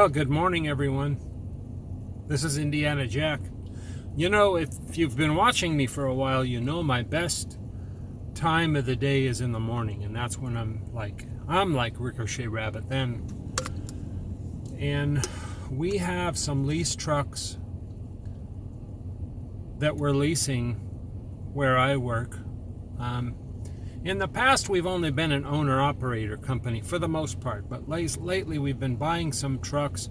Well, good morning, everyone. This is Indiana Jack. You know, if you've been watching me for a while, you know my best time of the day is in the morning, and that's when I'm like Ricochet Rabbit then. And we have some lease trucks that we're leasing where I work. In the past, we've only been an owner-operator company for the most part, but lately we've been buying some trucks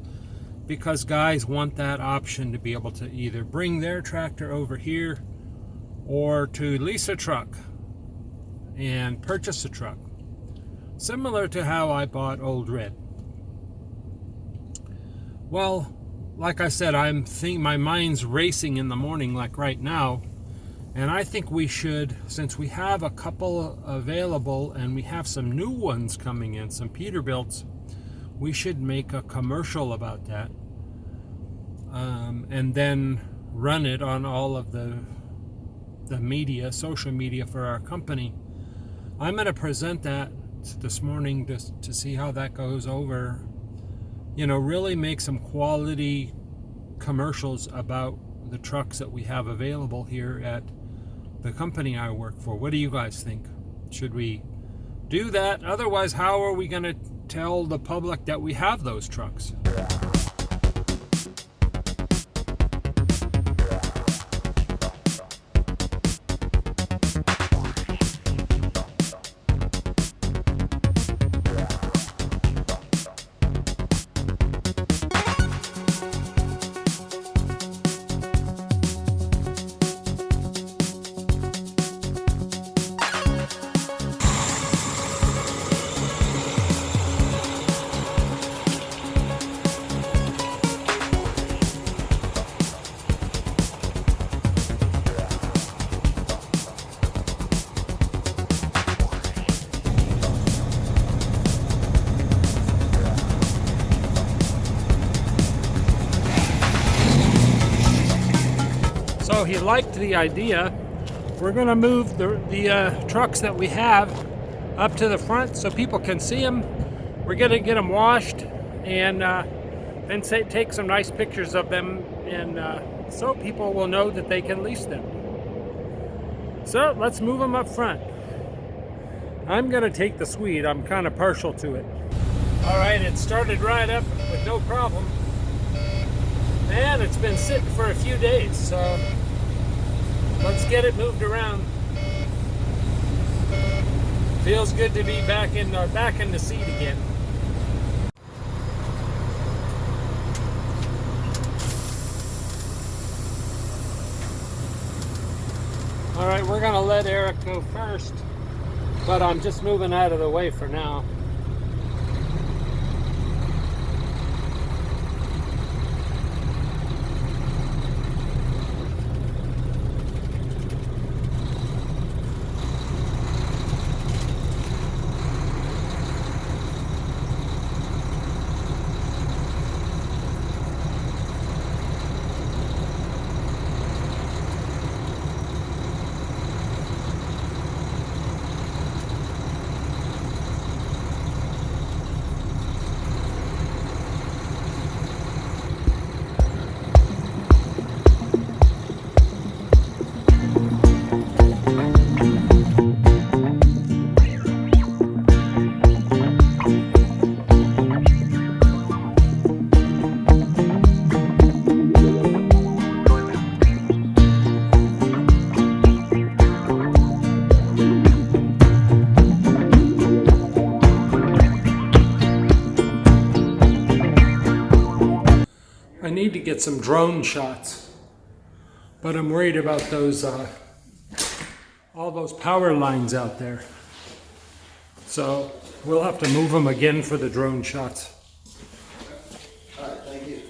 because guys want that option to be able to either bring their tractor over here or to lease a truck and purchase a truck. Similar to how I bought Old Red. Well, like I said, my mind's racing in the morning like right now. And I think we should, since we have a couple available and we have some new ones coming in, some Peterbilts, we should make a commercial about that. And then run it on all of the media, social media for our company. I'm going to present that this morning to see how that goes over. You know, really make some quality commercials about the trucks that we have available here at the company I work for. What do you guys think? Should we do that? Otherwise, how are we going to tell the public that we have those trucks? So he liked the idea. We're going to move the trucks that we have up to the front so people can see them. We're going to get them washed and then take some nice pictures of them, and so people will know that they can lease them. So let's move them up front. I'm going to take the Swede. I'm kind of partial to it. All right, it started right up with no problem. And it's been sitting for a few days, so let's get it moved around. Feels good to be back in the seat again. All right, we're gonna let Eric go first, but I'm just moving out of the way for now. I need to get some drone shots, but I'm worried about those all those power lines out there. So we'll have to move them again for the drone shots. All right, thank you.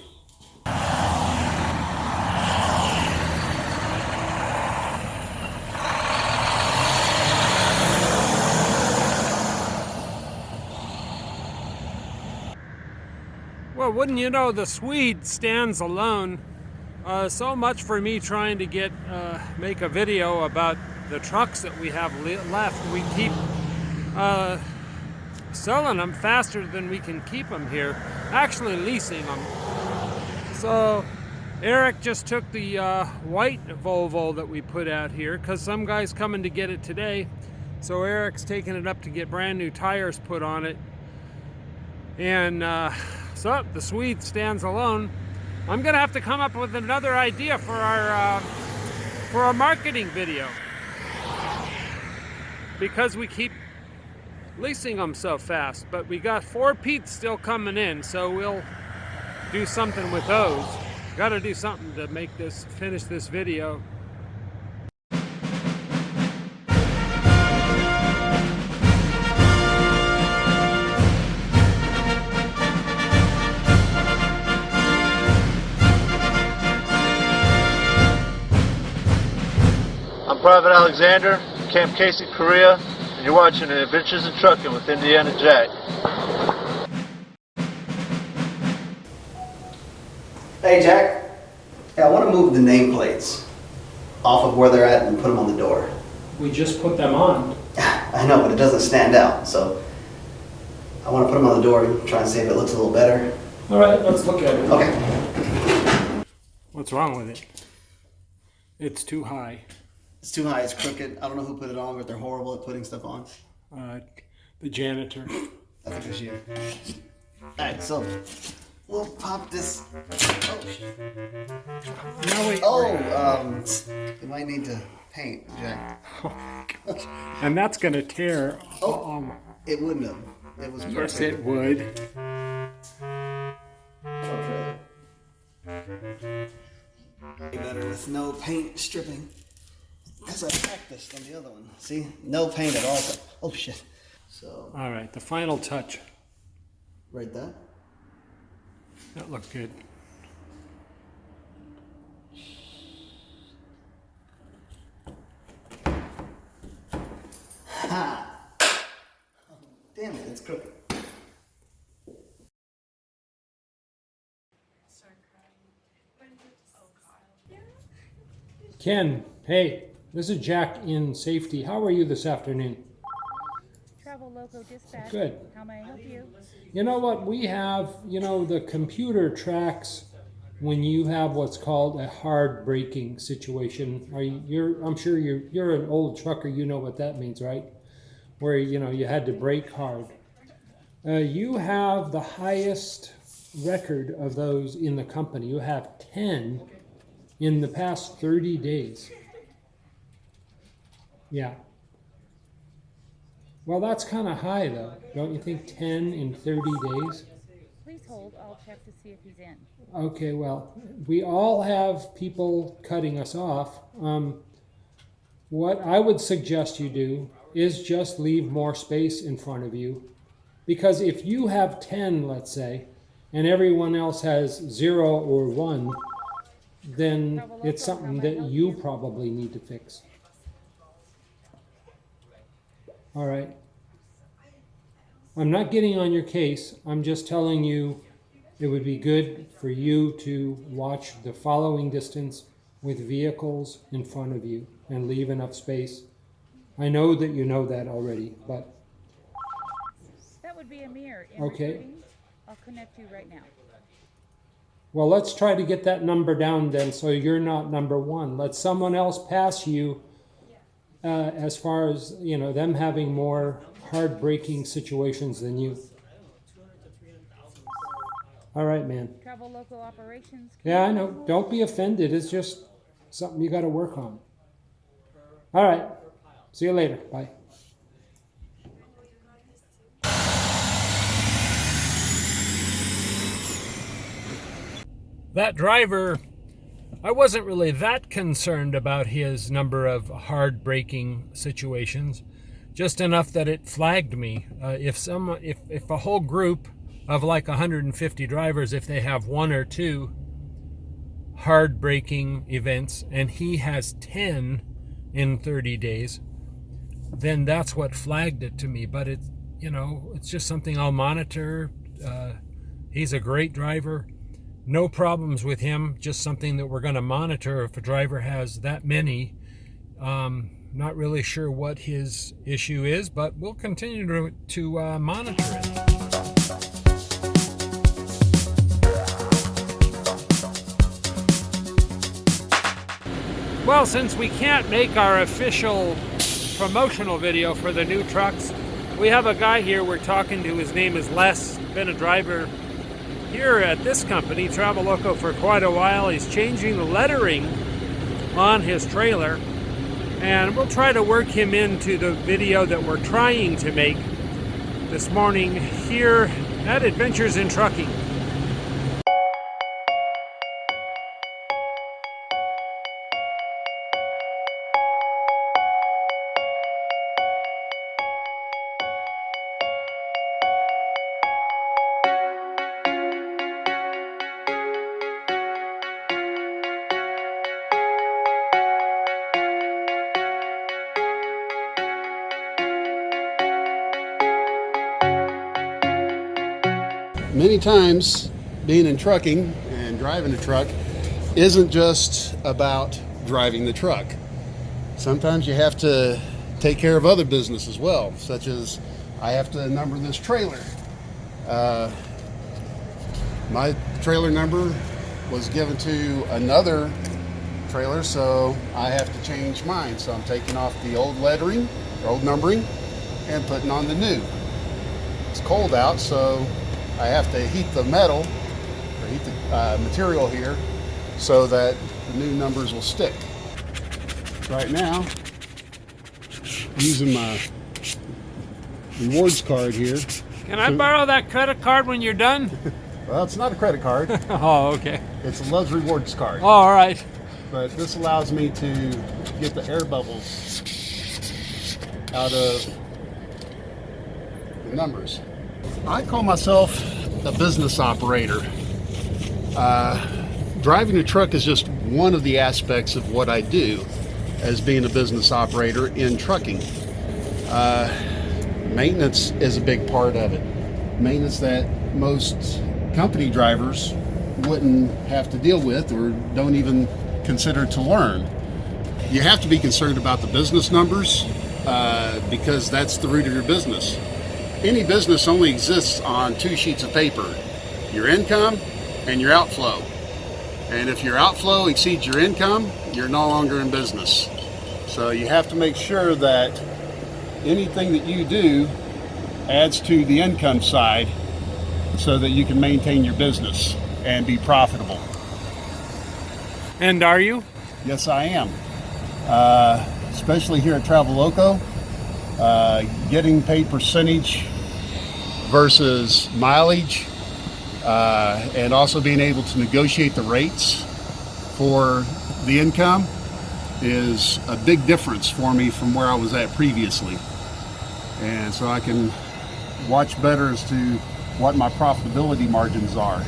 Well, wouldn't you know, the Swede stands alone. So much for me trying to make a video about the trucks that we have left. We keep selling them faster than we can keep them here. actually leasing them. So Eric just took the white Volvo that we put out here because some guy's coming to get it today. So Eric's taking it up to get brand new tires put on it. And so the Swede stands alone. I'm gonna have to come up with another idea for our marketing video, because we keep leasing them so fast. But we got 4 Pete's still coming in, so we'll do something with those. Got to do something to make this, finish this video. I'm Private Alexander, Camp Casey, Korea, and you're watching Adventures in Trucking with Indiana Jack. Hey, Jack. Hey, I want to move the nameplates off of where they're at and put them on the door. We just put them on. I know, but it doesn't stand out, so I want to put them on the door and try and see if it looks a little better. All right, let's look at it. Okay. What's wrong with it? It's too high. It's too high, it's crooked. I don't know who put it on, but they're horrible at putting stuff on. The janitor. I think it's you. Alright, so we'll pop this. Oh, No, wait. we might need to paint, Jack. And that's gonna tear. It wouldn't have. It was perfect. Yes, it would. Better with no paint stripping. Because I practiced on the other one. See? No paint at all. Oh shit. So. All right, the final touch. Right there. That looked good. Ha! Oh, damn it, it's crooked. Ken, hey, this is Jack in safety. How are you this afternoon? Traveloko dispatch. Good. How may I help you? You know what we have, the computer tracks when you have what's called a hard braking situation. I'm sure you're an old trucker, you know what that means, right? Where you had to brake hard. You have the highest record of those in the company. You have 10 in the past 30 days. Yeah. Well, that's kind of high, though. Don't you think 10 in 30 days? Please hold. I'll check to see if he's in. Okay, well, we all have people cutting us off. What I would suggest you do is just leave more space in front of you. Because if you have 10, let's say, and everyone else has 0 or 1, then it's something that you probably need to fix. All right. I'm not getting on your case. I'm just telling you it would be good for you to watch the following distance with vehicles in front of you and leave enough space. I know that you know that already, but... That would be a mirror. Okay. I'll connect you right now. Well, let's try to get that number down then so you're not number 1. Let someone else pass you as far as, them having more hard braking situations than you. All right, man. Traveloko operations. Yeah, I know. Don't be offended. It's just something you got to work on. All right. See you later. Bye. That driver, I wasn't really that concerned about his number of hard braking situations, just enough that it flagged me. If a whole group of like 150 drivers, if they have 1 or 2 hard braking events and he has 10 in 30 days, then that's what flagged it to me. But it's just something I'll monitor. He's a great driver. No problems with him, just something that we're going to monitor if a driver has that many. Not really sure what his issue is, but we'll continue to monitor it. Well, since we can't make our official promotional video for the new trucks, we have a guy here we're talking to. His name is Les. Been a driver here at this company, Traveloko, for quite a while. He's changing the lettering on his trailer, and we'll try to work him into the video that we're trying to make this morning here at Adventures in Trucking. Many times being in trucking and driving a truck isn't just about driving the truck. Sometimes you have to take care of other business as well, such as I have to number this trailer. My trailer number was given to another trailer, so I have to change mine. So I'm taking off the old lettering, or old numbering, and putting on the new. It's cold out, so I have to heat the metal, or heat the material here, so that the new numbers will stick. Right now, I'm using my rewards card here. Can I borrow that credit card when you're done? Well, it's not a credit card. Oh, okay. It's a Love's Rewards card. Oh, all right. But this allows me to get the air bubbles out of the numbers. I call myself a business operator. Driving a truck is just one of the aspects of what I do as being a business operator in trucking. Maintenance is a big part of it. Maintenance that most company drivers wouldn't have to deal with or don't even consider to learn. You have to be concerned about the business numbers because that's the root of your business. Any business only exists on two sheets of paper, your income and your outflow. And if your outflow exceeds your income, you're no longer in business. So you have to make sure that anything that you do adds to the income side so that you can maintain your business and be profitable. And are you? Yes, I am. Especially here at Traveloko, getting paid percentage versus mileage, and also being able to negotiate the rates for the income is a big difference for me from where I was at previously. And so I can watch better as to what my profitability margins are.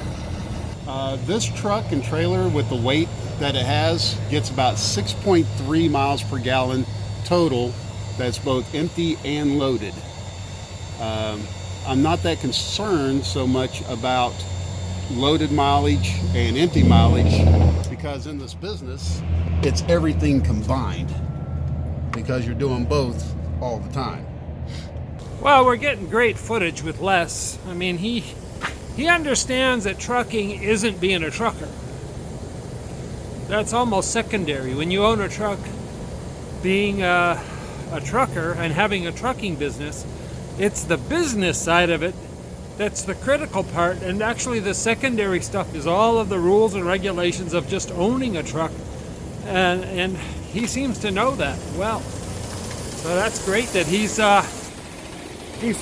This truck and trailer, with the weight that it has, gets about 6.3 miles per gallon total. That's both empty and loaded. I'm not that concerned so much about loaded mileage and empty mileage, because in this business it's everything combined, because you're doing both all the time. Well, we're getting great footage with Les. I mean, he understands that trucking isn't being a trucker. That's almost secondary. When you own a truck, being a trucker and having a trucking business, it's the business side of it that's the critical part, and actually the secondary stuff is all of the rules and regulations of just owning a truck, and he seems to know that well. So that's great that he's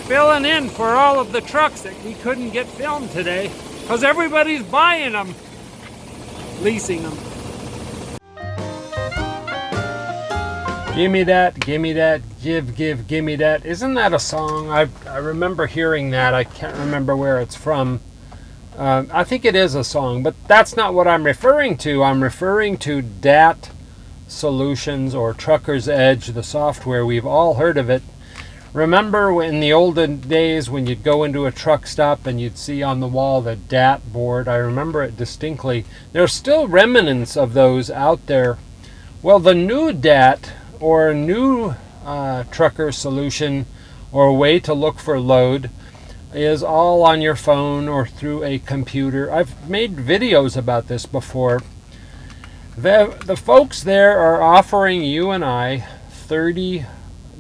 filling in for all of the trucks that we couldn't get filmed today, because everybody's buying them, leasing them. Give me that, give me that, give me that. Isn't that a song? I remember hearing that. I can't remember where it's from. I think it is a song, but that's not what I'm referring to. I'm referring to DAT Solutions, or Trucker's Edge, the software. We've all heard of it. Remember in the olden days when you'd go into a truck stop and you'd see on the wall the DAT board? I remember it distinctly. There's still remnants of those out there. Well, the new DAT, or new trucker solution, or way to look for load, is all on your phone or through a computer. I've made videos about this before. The folks there are offering you and I 30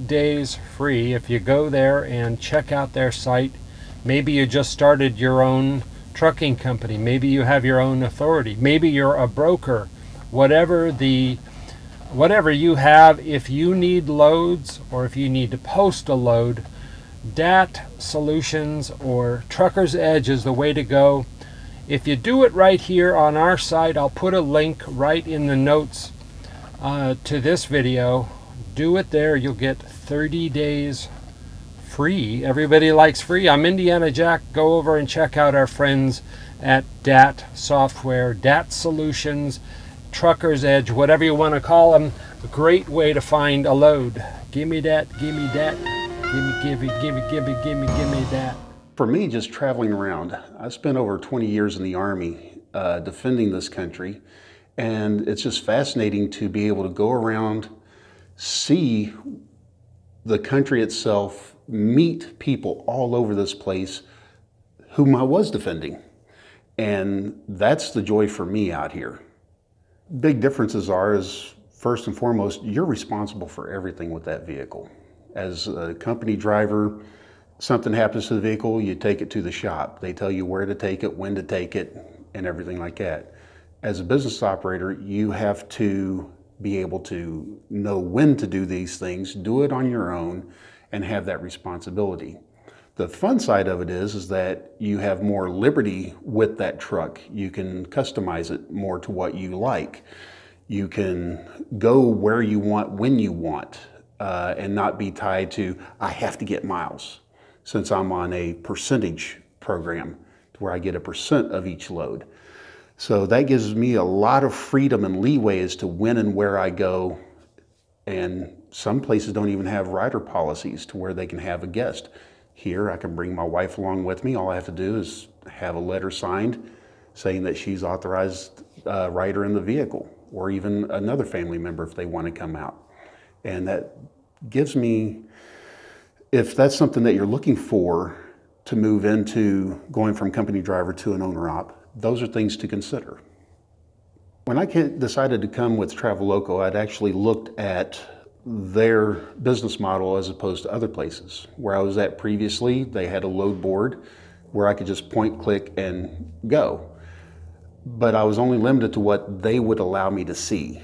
days free if you go there and check out their site. Maybe you just started your own trucking company. Maybe you have your own authority. Maybe you're a broker. Whatever you have, if you need loads or if you need to post a load, DAT Solutions or Trucker's Edge is the way to go. If you do it right here on our site, I'll put a link right in the notes to this video. Do it there. You'll get 30 days free. Everybody likes free. I'm Indiana Jack. Go over and check out our friends at DAT Software, DAT Solutions, Trucker's Edge, whatever you want to call them. A great way to find a load. Give me that, give me that, give me that. For me, just traveling around, I spent over 20 years in the Army defending this country, and it's just fascinating to be able to go around, see the country itself, meet people all over this place whom I was defending. And that's the joy for me out here. Big differences is, first and foremost, you're responsible for everything with that vehicle. As a company driver, something happens to the vehicle, you take it to the shop. They tell you where to take it, when to take it, and everything like that. As a business operator, you have to be able to know when to do these things, do it on your own, and have that responsibility. The fun side of it is that you have more liberty with that truck. You can customize it more to what you like. You can go where you want, when you want, and not be tied to, I have to get miles, since I'm on a percentage program where I get a % of each load. So that gives me a lot of freedom and leeway as to when and where I go. And some places don't even have rider policies to where they can have a guest. Here, I can bring my wife along with me. All I have to do is have a letter signed saying that she's authorized rider in the vehicle, or even another family member if they want to come out. And that gives me, if that's something that you're looking for to move into going from company driver to an owner-op, those are things to consider. When I decided to come with Traveloko, I'd actually looked at their business model as opposed to other places. Where I was at previously, they had a load board where I could just point, click, and go. But I was only limited to what they would allow me to see.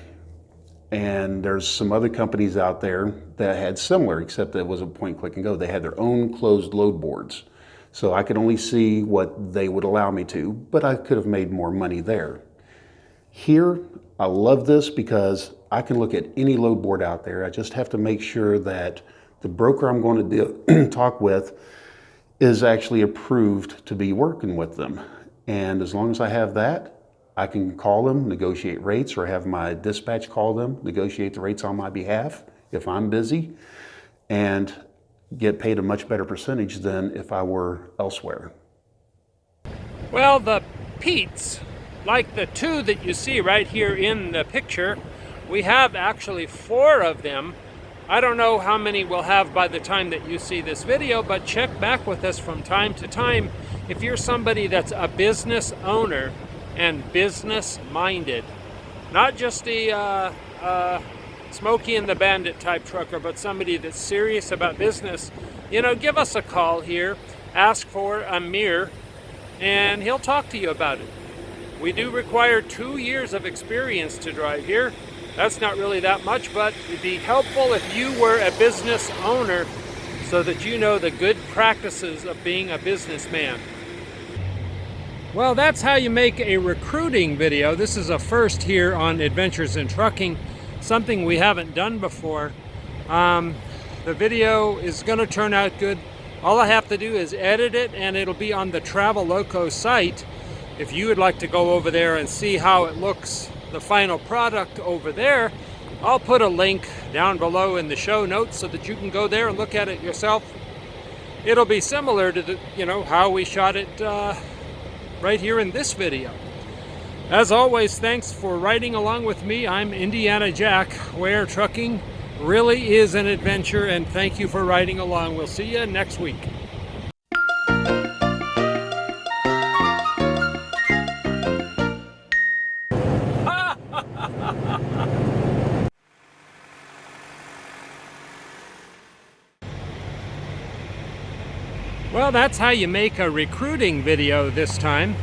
And there's some other companies out there that had similar, except that it was a point, click, and go. They had their own closed load boards. So I could only see what they would allow me to, but I could have made more money there. Here, I love this because I can look at any load board out there. I just have to make sure that the broker I'm going to talk with is actually approved to be working with them. And as long as I have that, I can call them, negotiate rates, or have my dispatch call them, negotiate the rates on my behalf if I'm busy, and get paid a much better percentage than if I were elsewhere. Well, the Pete's, like the two that you see right here in the picture, we have actually 4 of them. I don't know how many we'll have by the time that you see this video, but check back with us from time to time if you're somebody that's a business owner and business-minded. Not just a Smokey and the Bandit type trucker, but somebody that's serious about business. You know, give us a call here, ask for Amir, and he'll talk to you about it. We do require 2 years of experience to drive here. That's not really that much, but it'd be helpful if you were a business owner so that you know the good practices of being a businessman. Well, that's how you make a recruiting video. This is a first here on Adventures in Trucking, something we haven't done before. The video is going to turn out good. All I have to do is edit it, and it'll be on the Traveloko site. If you would like to go over there and see how it looks, the final product over there, I'll put a link down below in the show notes so that you can go there and look at it yourself. It'll be similar to how we shot it right here in this video. As always, thanks for riding along with me. I'm Indiana Jack, where trucking really is an adventure, and thank you for riding along. We'll see you next week. Well, that's how you make a recruiting video this time.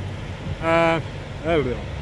Oh, well.